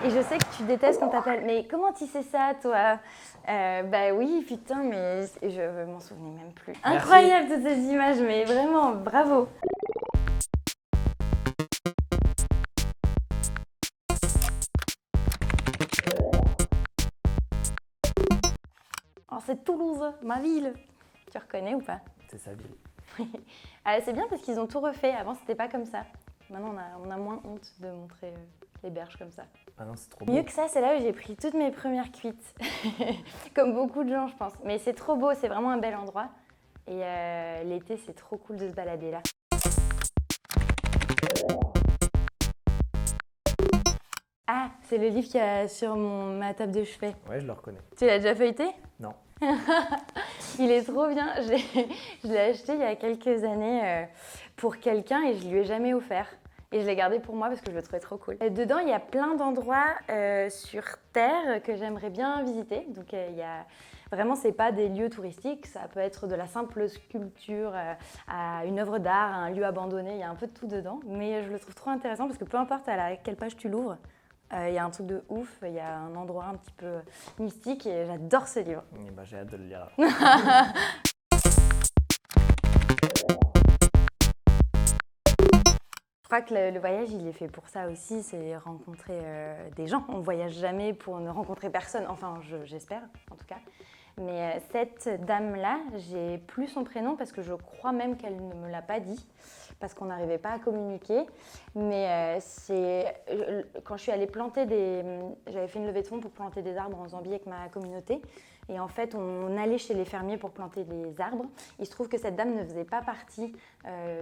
Et je sais que tu détestes qu'on t'appelle. Mais comment tu sais ça, toi? Bah oui, putain, mais je m'en souvenais même plus. Merci. Incroyable toutes ces images, mais vraiment, bravo. Oh, c'est Toulouse, ma ville. Tu reconnais ou pas? C'est sa ville. C'est bien parce qu'ils ont tout refait. Avant, c'était pas comme ça. Maintenant, on a moins honte de montrer les berges comme ça. Ah non, c'est trop Mieux beau. que ça, c'est là où j'ai pris toutes mes premières cuites. Comme beaucoup de gens, je pense. Mais c'est trop beau, c'est vraiment un bel endroit. Et l'été, c'est trop cool de se balader là. Ah, c'est le livre qu'il y a sur ma table de chevet. Ouais, je le reconnais. Tu l'as déjà feuilleté? Non. Il est trop bien. Je l'ai acheté il y a quelques années pour quelqu'un et je lui ai jamais offert. Et je l'ai gardé pour moi parce que je le trouvais trop cool. Et dedans, il y a plein d'endroits sur Terre que j'aimerais bien visiter. Donc, il y a... Vraiment, c'est pas des lieux touristiques. Ça peut être de la simple sculpture à une œuvre d'art, à un lieu abandonné. Il y a un peu de tout dedans. Mais je le trouve trop intéressant parce que peu importe à quelle page tu l'ouvres, il y a un truc de ouf. Il y a un endroit un petit peu mystique et j'adore ce livre. Et bah, j'ai hâte de le lire. Je crois que le voyage, il est fait pour ça aussi, c'est rencontrer des gens. On ne voyage jamais pour ne rencontrer personne, enfin j'espère en tout cas. Mais cette dame-là, j'ai plus son prénom parce que je crois même qu'elle ne me l'a pas dit, parce qu'on n'arrivait pas à communiquer. Mais quand je suis allée planter j'avais fait une levée de fonds pour planter des arbres en Zambie avec ma communauté. Et en fait, on allait chez les fermiers pour planter les arbres. Il se trouve que cette dame ne faisait pas partie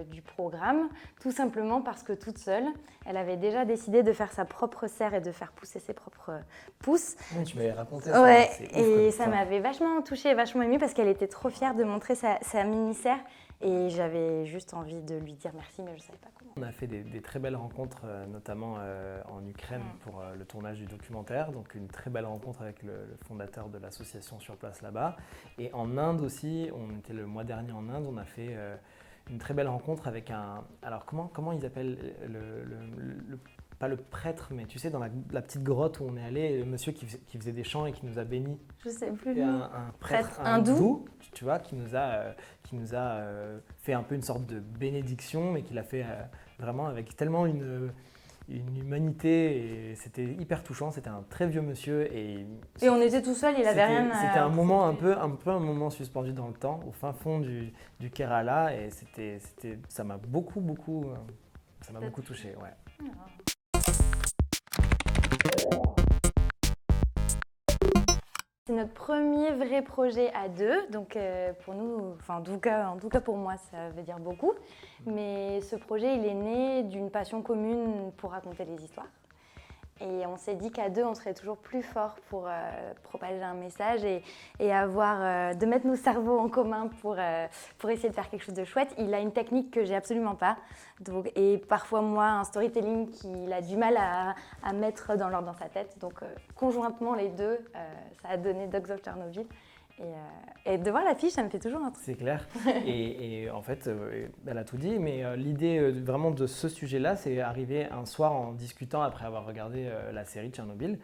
du programme, tout simplement parce que toute seule, elle avait déjà décidé de faire sa propre serre et de faire pousser ses propres pousses. Oui, tu m'avais raconté ça. Ouais, C'est ouf et comme ça m'avait vachement touchée, vachement émue parce qu'elle était trop fière de montrer sa mini-serre. Et j'avais juste envie de lui dire merci, mais je ne savais pas comment. On a fait des très belles rencontres, notamment en Ukraine pour le tournage du documentaire. Donc une très belle rencontre avec le fondateur de l'association sur place là-bas. Et en Inde aussi, on était le mois dernier en Inde, on a fait une très belle rencontre avec un... Alors comment ils appellent pas le prêtre, mais tu sais, dans la petite grotte où on est allé, le monsieur qui faisait des chants et qui nous a bénis. Je sais plus. Un prêtre hindou, tu vois, qui nous a fait un peu une sorte de bénédiction, mais qui l'a fait vraiment avec tellement une humanité, et c'était hyper touchant. C'était un très vieux monsieur et on était tout seul, il avait rien. C'était un moment un peu un moment suspendu dans le temps, au fin fond du Kerala, et ça m'a beaucoup touché, ouais. C'est notre premier vrai projet à deux, donc pour nous, enfin en tout cas pour moi, ça veut dire beaucoup. Mais ce projet, il est né d'une passion commune pour raconter les histoires. Et on s'est dit qu'à deux, on serait toujours plus fort pour propager un message et de mettre nos cerveaux en commun pour essayer de faire quelque chose de chouette. Il a une technique que j'ai absolument pas. Donc, et parfois, moi, un storytelling qu'il a du mal à mettre dans l'ordre dans sa tête. Donc, conjointement, les deux, ça a donné Dogs of Chernobyl. Et de voir l'affiche, ça me fait toujours un truc. C'est clair. Et en fait, elle a tout dit, mais l'idée vraiment de ce sujet-là, c'est arrivé un soir en discutant après avoir regardé la série Tchernobyl.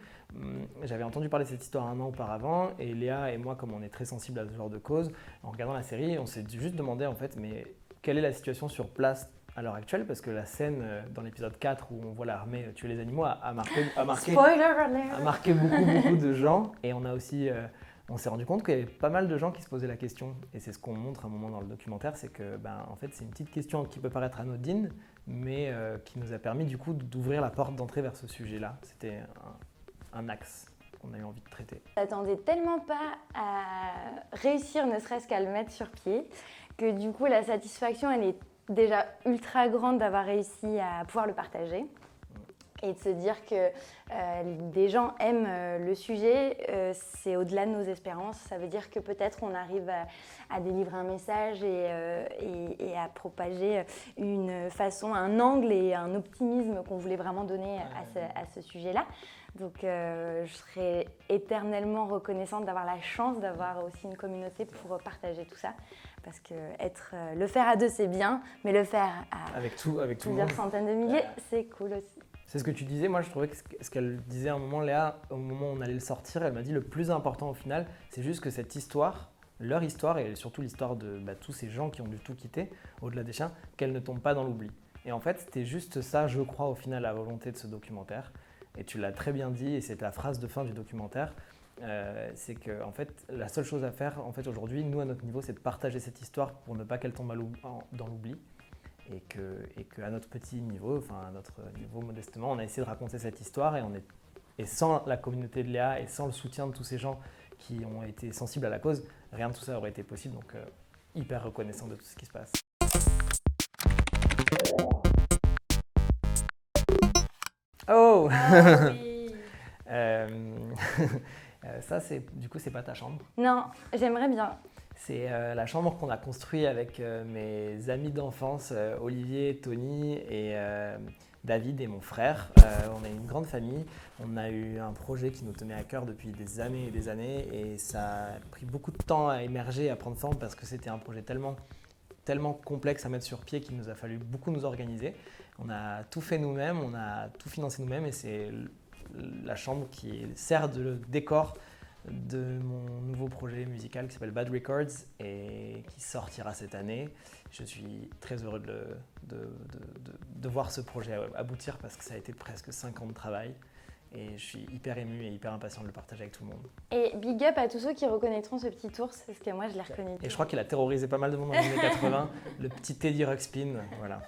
J'avais entendu parler de cette histoire un an auparavant, et Léa et moi, comme on est très sensibles à ce genre de cause, en regardant la série, on s'est juste demandé en fait, mais quelle est la situation sur place à l'heure actuelle, parce que la scène dans l'épisode 4 où on voit l'armée tuer les animaux a marqué beaucoup de gens, et on a aussi... on s'est rendu compte qu'il y avait pas mal de gens qui se posaient la question, et c'est ce qu'on montre à un moment dans le documentaire, c'est que en fait, c'est une petite question qui peut paraître anodine, mais qui nous a permis du coup d'ouvrir la porte d'entrée vers ce sujet-là. C'était un axe qu'on a eu envie de traiter. Je m'attendais tellement pas à réussir ne serait-ce qu'à le mettre sur pied, que du coup la satisfaction elle est déjà ultra grande d'avoir réussi à pouvoir le partager. Et de se dire que des gens aiment le sujet, c'est au-delà de nos espérances. Ça veut dire que peut-être on arrive à délivrer un message et à propager une façon, un angle et un optimisme qu'on voulait vraiment donner à ce sujet-là. Donc je serai éternellement reconnaissante d'avoir la chance d'avoir aussi une communauté pour partager tout ça. Parce que le faire à deux, c'est bien, mais le faire à avec tout le plusieurs monde. centaines de milliers, c'est cool aussi. C'est ce que tu disais, moi je trouvais que ce qu'elle disait à un moment, Léa, au moment où on allait le sortir, elle m'a dit le plus important au final, c'est juste que cette histoire, leur histoire et surtout l'histoire de tous ces gens qui ont dû tout quitter, au-delà des chiens, qu'elle ne tombe pas dans l'oubli. Et en fait, c'était juste ça, je crois, au final, la volonté de ce documentaire. Et tu l'as très bien dit, et c'est la phrase de fin du documentaire, c'est que en fait, la seule chose à faire aujourd'hui, nous à notre niveau, c'est de partager cette histoire pour ne pas qu'elle tombe dans l'oubli. Et qu'à notre petit niveau, enfin à notre niveau modestement, on a essayé de raconter cette histoire et sans la communauté de Léa et sans le soutien de tous ces gens qui ont été sensibles à la cause, rien de tout ça aurait été possible. Donc hyper reconnaissant de tout ce qui se passe. Oh Oui. Ça, du coup, c'est pas ta chambre. Non, j'aimerais bien. C'est la chambre qu'on a construite avec mes amis d'enfance, Olivier, Tony et David et mon frère. On est une grande famille. On a eu un projet qui nous tenait à cœur depuis des années et des années et ça a pris beaucoup de temps à émerger, à prendre forme parce que c'était un projet tellement complexe à mettre sur pied qu'il nous a fallu beaucoup nous organiser. On a tout fait nous-mêmes, on a tout financé nous-mêmes et c'est la chambre qui sert de décor de mon nouveau projet musical qui s'appelle Bad Records et qui sortira cette année. Je suis très heureux de voir ce projet aboutir parce que ça a été presque 5 ans de travail et je suis hyper ému et hyper impatient de le partager avec tout le monde. Et big up à tous ceux qui reconnaîtront ce petit ours, parce que moi je l'ai reconnu. Et je crois qu'il a terrorisé pas mal de monde dans les années 80, le petit Teddy Ruxpin, voilà.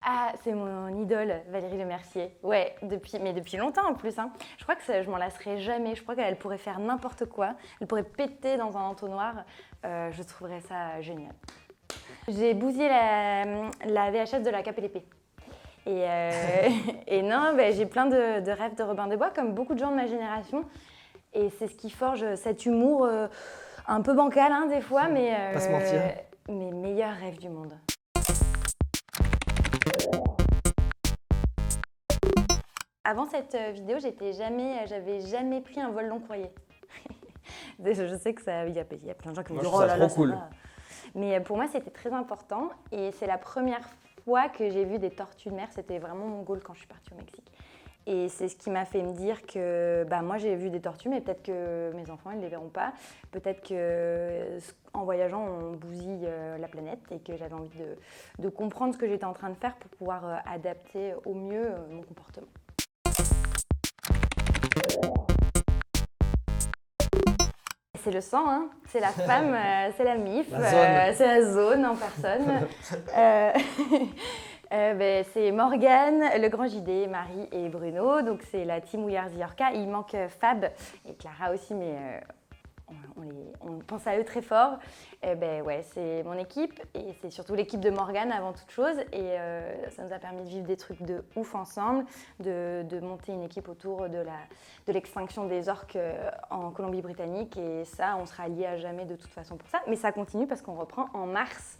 Ah, c'est mon idole, Valérie Lemercier. Ouais, depuis longtemps en plus. Hein. Je crois que je m'en lasserai jamais. Je crois qu'elle pourrait faire n'importe quoi. Elle pourrait péter dans un entonnoir. Je trouverais ça génial. J'ai bousillé la VHS de La Cape et l'Épée. Et non, j'ai plein de rêves de Robin des Bois, comme beaucoup de gens de ma génération. Et c'est ce qui forge cet humour un peu bancal hein, des fois, mais Pas se mentir. Mes meilleurs rêves du monde. Avant cette vidéo, j'avais jamais pris un vol long courrier. Je sais que il y a plein de gens qui me disent oh là là, ça va. Mais pour moi, c'était très important et c'est la première fois que j'ai vu des tortues de mer. C'était vraiment mon goal quand je suis partie au Mexique. Et c'est ce qui m'a fait me dire que moi j'ai vu des tortues, mais peut-être que mes enfants ils ne les verront pas. Peut-être qu'en voyageant on bousille la planète et que j'avais envie de comprendre ce que j'étais en train de faire pour pouvoir adapter au mieux mon comportement. C'est le sang, hein. C'est la femme, c'est la MIF, c'est la zone en personne. C'est Morgane, le grand JD, Marie et Bruno. Donc c'est la team We Are The Orca. Il manque Fab et Clara aussi, mais on pense à eux très fort. C'est mon équipe et c'est surtout l'équipe de Morgane avant toute chose. Et ça nous a permis de vivre des trucs de ouf ensemble, de monter une équipe autour de l'extinction des orques en Colombie-Britannique. Et ça, on sera liés à jamais de toute façon pour ça. Mais ça continue parce qu'on reprend en mars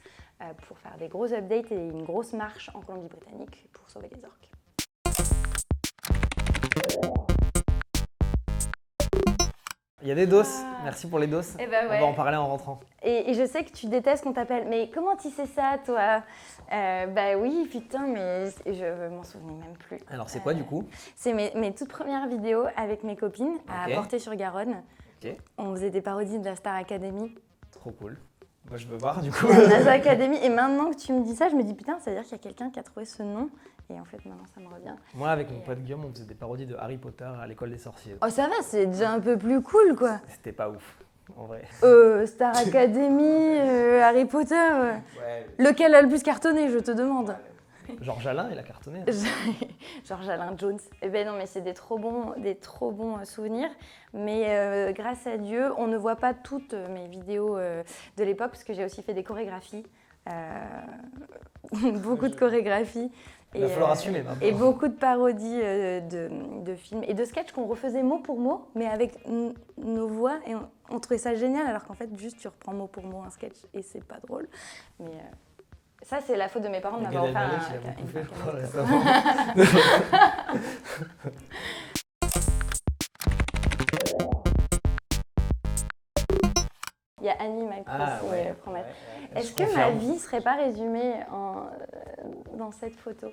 pour faire des gros updates et une grosse marche en Colombie-Britannique pour sauver les orques. Il y a des doses, merci pour les doses. Ouais. On va en parler en rentrant. Et je sais que tu détestes qu'on t'appelle, mais comment tu sais ça toi ? Oui, putain, mais je m'en souvenais même plus. Alors c'est quoi du coup ? C'est mes toutes premières vidéos avec mes copines à Portée-sur-Garonne. Okay. On faisait des parodies de la Star Academy. Trop cool. Moi je veux voir du coup. La Star Academy. Et maintenant que tu me dis ça, je me dis putain, ça veut dire qu'il y a quelqu'un qui a trouvé ce nom. Et en fait, maintenant, ça me revient. Moi, avec mon pote Guillaume, on faisait des parodies de Harry Potter à l'école des sorciers. Oh, ça va, c'est déjà un peu plus cool, quoi. C'était pas ouf, en vrai. Star Academy, Harry Potter. Ouais. Lequel a le plus cartonné, je te demande. Georges Alain, il a cartonné. Georges Alain Jones. Eh ben non, mais c'est des trop bons souvenirs. Mais grâce à Dieu, on ne voit pas toutes mes vidéos de l'époque, parce que j'ai aussi fait des chorégraphies. Beaucoup de chorégraphies. Il va falloir assumer maintenant. Et beaucoup de parodies de films et de sketchs qu'on refaisait mot pour mot, mais avec nos voix. Et on trouvait ça génial, alors qu'en fait, juste tu reprends mot pour mot un sketch et c'est pas drôle. Mais ça, c'est la faute de mes parents de m'avoir offert Il y a Animal Ah, Crossing ouais. fromage. Ouais. Est-ce Je que ma confirme. vie serait pas résumée dans cette photo?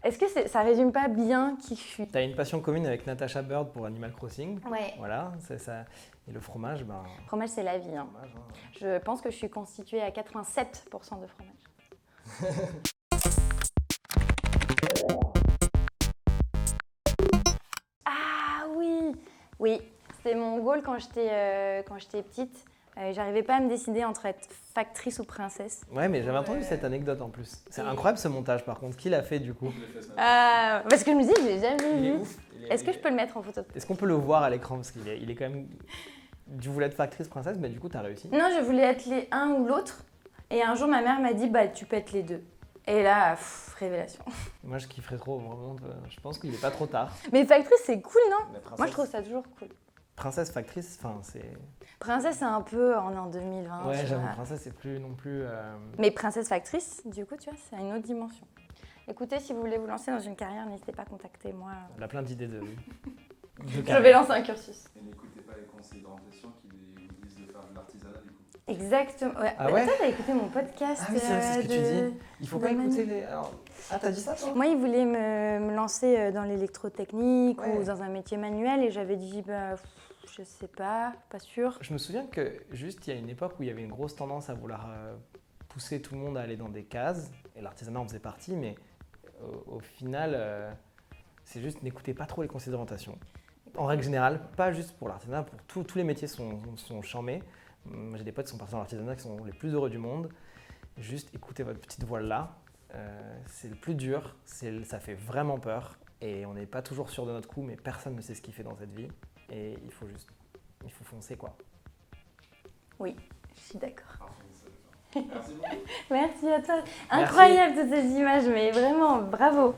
Est-ce que ça résume pas bien qui je suis? Tu as une passion commune avec Natasha Bird pour Animal Crossing. Ouais. Voilà, c'est ça. Et le fromage, ben. Fromage, c'est la vie. Hein. Fromage, hein. Je pense que je suis constituée à 87% de fromage. Ah oui! Oui, c'était mon goal quand j'étais petite. J'arrivais pas à me décider entre être factrice ou princesse. Ouais, mais j'avais entendu cette anecdote en plus. C'est incroyable ce montage par contre. Qui l'a fait du coup? Parce que je me dis, je l'ai jamais Il est vu. ouf. Est-ce que je peux le mettre en photo? Est-ce qu'on peut le voir à l'écran? Parce qu'il est quand même. Tu voulais être factrice princesse, mais du coup, t'as réussi. Non, je voulais être l'un ou l'autre. Et un jour, ma mère m'a dit, bah, tu peux être les deux. Et là, révélation. Moi, je kifferais trop, vraiment. Je pense qu'il est pas trop tard. Mais factrice, c'est cool, non? Mais princesse- Moi, je trouve ça toujours cool. Princesse factrice, enfin, c'est. Princesse, c'est un peu, on est en 2020. Ouais, tu j'avoue, vois. princesse, c'est plus non plus. Mais princesse factrice, du coup, tu vois, c'est une autre dimension. Écoutez, si vous voulez vous lancer dans une carrière, n'hésitez pas à contacter moi. On a plein d'idées de. Je vais lancer un cursus. Et n'écoutez pas les conseils d'orientation qui vous disent de faire de l'artisanat du coup. Exactement. Ouais. Ah ouais? Toi, t'as écouté mon podcast. Ah oui, c'est ce que tu de- dis. Il faut de pas Manu. écouter les. Alors... Ah, t'as dit ça toi? Moi, il voulait me lancer dans l'électrotechnique Ouais. ou dans un métier manuel et j'avais dit, bah, je sais pas sûr. Je me souviens que juste il y a une époque où il y avait une grosse tendance à vouloir pousser tout le monde à aller dans des cases, et l'artisanat en faisait partie, mais au final, c'est juste n'écoutez pas trop les conseils d'orientation. En règle générale, pas juste pour l'artisanat, pour tous les métiers sont charmés. J'ai des potes qui sont partis dans l'artisanat qui sont les plus heureux du monde. Juste écoutez votre petite voile là. C'est le plus dur, ça fait vraiment peur et on n'est pas toujours sûr de notre coup, mais personne ne sait ce qu'il fait dans cette vie et il faut foncer quoi. Oui, je suis d'accord. Parfait, ça va. Merci beaucoup. Merci à toi. Incroyable toutes ces images, mais vraiment, bravo.